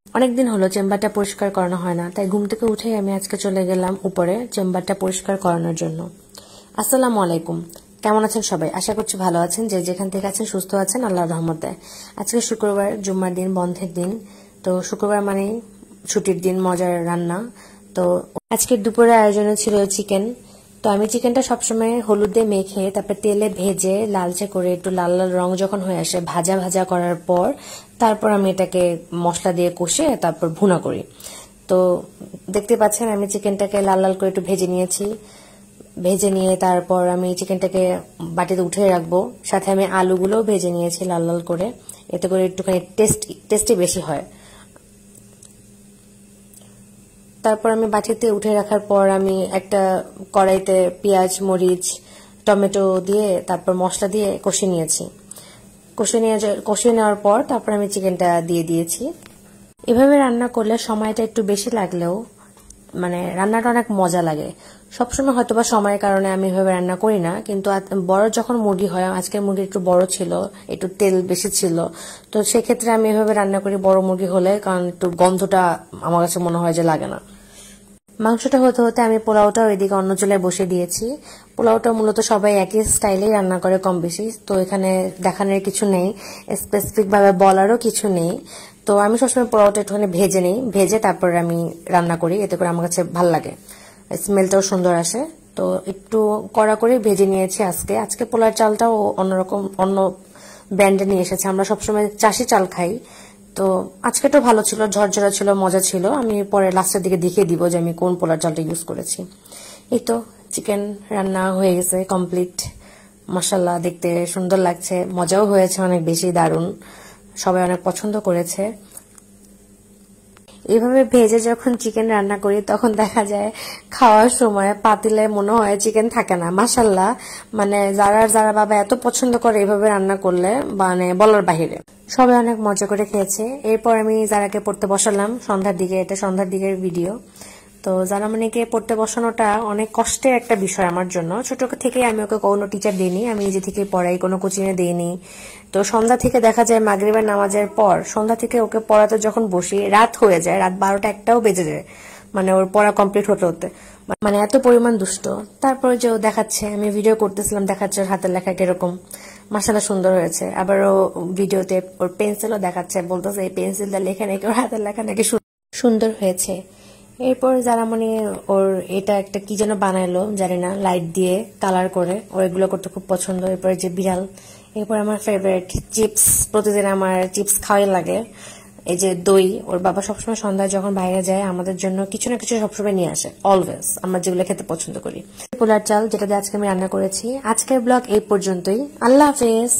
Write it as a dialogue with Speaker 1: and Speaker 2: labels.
Speaker 1: অনেকদিন হলো চেম্বারটা পরিষ্কার করানো হয় না, তাই ঘুম থেকে উঠেই আমি আজকে চলে গেলাম উপরে চেম্বারটা পরিষ্কার করানোর জন্য। আসসালামু আলাইকুম, কেমন আছেন সবাই? আশা করছি ভালো আছেন। যে যেখান থেকে আছেন সুস্থ আছেন, আল্লাহর রহমতে। আজকে শুক্রবার, জুম্মার দিন, বন্ধের দিন। তো শুক্রবার মানে ছুটির দিন, মজার রান্না। তো আজকের দুপুরের আয়োজনে ছিল চিকেন। তো আমি চিকেনটা সবসময় হলুদে মেখে তারপর তেলে ভেজে লালচে করে একটু লাল লাল রং যখন হয়ে আসে ভাজা ভাজা করার পর তারপর আমি এটাকে মশলা দিয়ে কষে তারপর ভুনা করি। তো দেখতে পাচ্ছেন আমি চিকেনটাকে লাল লাল করে একটু ভেজে নিয়েছি। ভেজে নিয়ে তারপর আমি চিকেনটাকে বাটিতে উঠে রাখবো। সাথে আমি আলুগুলোও ভেজে নিয়েছি লাল লাল করে, এতে করে একটুখানি টেস্টি বেশি হয়। তারপর আমি বাটিতে উঠে রাখার পর আমি একটা কড়াইতে পেঁয়াজ, মরিচ, টমেটো দিয়ে তারপর মশলা দিয়ে কষিয়ে নিয়েছি। কষিয়ে নেওয়ার পর তারপর আমি চিকেনটা দিয়ে দিয়েছি। এভাবে রান্না করলে সময়টা একটু বেশি লাগলেও মানে রান্নাটা অনেক মজা লাগে। সবসময় হয়তোবা সময়ের কারণে আমি এভাবে রান্না করি না, কিন্তু বড় যখন মুরগি হয়, আজকের মুরগি একটু বড় ছিল, একটু তেল বেশি ছিল, তো সেক্ষেত্রে আমি এভাবে রান্না করি বড় মুরগি হলে, কারণ একটু গন্ধটা আমার কাছে মনে হয় যে লাগে না। মাংসটা হতে হতে আমি পোলাওটাও এদিকে অন্য চুলায় বসিয়ে দিয়েছি। পোলাওটা মূলত সবাই একই স্টাইলেই রান্না করে কম বেশি, তো এখানে দেখানোর কিছু নেই, স্পেসিফিক ভাবে বলারও কিছু নেই। তো আমি সবসময় পোলাওটা একটুখানি ভেজে নেই, ভেজে তারপর আমি রান্না করি, এতে করে আমার কাছে ভালো লাগে, স্মেলটাও সুন্দর আসে। তো একটু কড়া করে ভেজে নিয়েছি। আজকে পোলার চালটাও অন্যরকম, অন্য ব্র্যান্ডে নিয়ে এসেছে। আমরা সবসময় চাষি চাল খাই, তো আজকেটা ভালো ছিল, ঝরঝরা ছিল, মজা ছিল। আমি পরে লাস্টের দিকে দেখিয়ে দিব যে আমি কোন পোলার চালটা ইউজ করেছি। এই তো চিকেন রান্না হয়ে গেছে, কমপ্লিট। মাশাআল্লাহ, দেখতে সুন্দর লাগছে, মজাও হয়েছে অনেক বেশি, দারুণ, সবাই অনেক পছন্দ করেছে। এইভাবে ভেজে যখন চিকেন রান্না করি তখন দেখা যায় খাওয়ার সময় পাতিলে মনে হয় চিকেন থাকে না। মাশাআল্লাহ, মানে যারা বাবা এত পছন্দ করে এইভাবে রান্না করলে, মানে বলার বাহিরে। সবাই অনেক মজা করে খেয়েছে। এরপর আমি যারাকে পড়তে বসালাম সন্ধ্যার দিকে, এটা সন্ধ্যার দিকের ভিডিও। তো জানামণিকে পড়তে বসানোটা অনেক কষ্টের একটা বিষয় আমার জন্য। ছোট থেকে আমি ওকে কোনো টিচার দিইনি, আমি নিজে থেকে পড়াই, কোনো কোচিংয়ে দিইনি। তো সন্ধ্যা থেকে দেখা যায় মাগরিবের নামাজের পর সন্ধ্যা থেকে ওকে পড়াতে যখন বসি রাত হয়ে যায়, রাত 12টা 1টাও বেজে যায়, মানে ওর পড়া কমপ্লিট হতে হতে, মানে এত পরিমাণ দুষ্ট। তারপরে যে ও দেখাচ্ছে, আমি ভিডিও করতেছিলাম, দেখাচ্ছে ওর হাতের লেখা কিরকম, মাশাআল্লাহ সুন্দর হয়েছে। আবার ও ভিডিওতে ওর পেন্সিলও দেখাচ্ছে, বলতেছে এই পেন্সিলটা লেখা নাকি ওর হাতের লেখা নাকি সুন্দর হয়েছে। এরপর যারা মানে ওর এটা একটা কি যেন বানাইলো জানি না, লাইট দিয়ে কালার করে, ওর এগুলো করতে খুব পছন্দ। এরপরে যে বিড়াল, এরপর আমার ফেভারিট চিপস, প্রতিদিন আমার চিপস খাওয়াই লাগে। এই যে দই, ওর বাবা সবসময় সন্ধ্যায় যখন বাইরে যায় আমাদের জন্য কিছু না কিছু সবসময় নিয়ে আসে, অলওয়েজ, আমরা যেগুলো খেতে পছন্দ করি। পোলার চাল যেটা দিয়ে আজকে আমি রান্না করেছি। আজকের ব্লগ এই পর্যন্তই, আল্লাহ হাফেজ।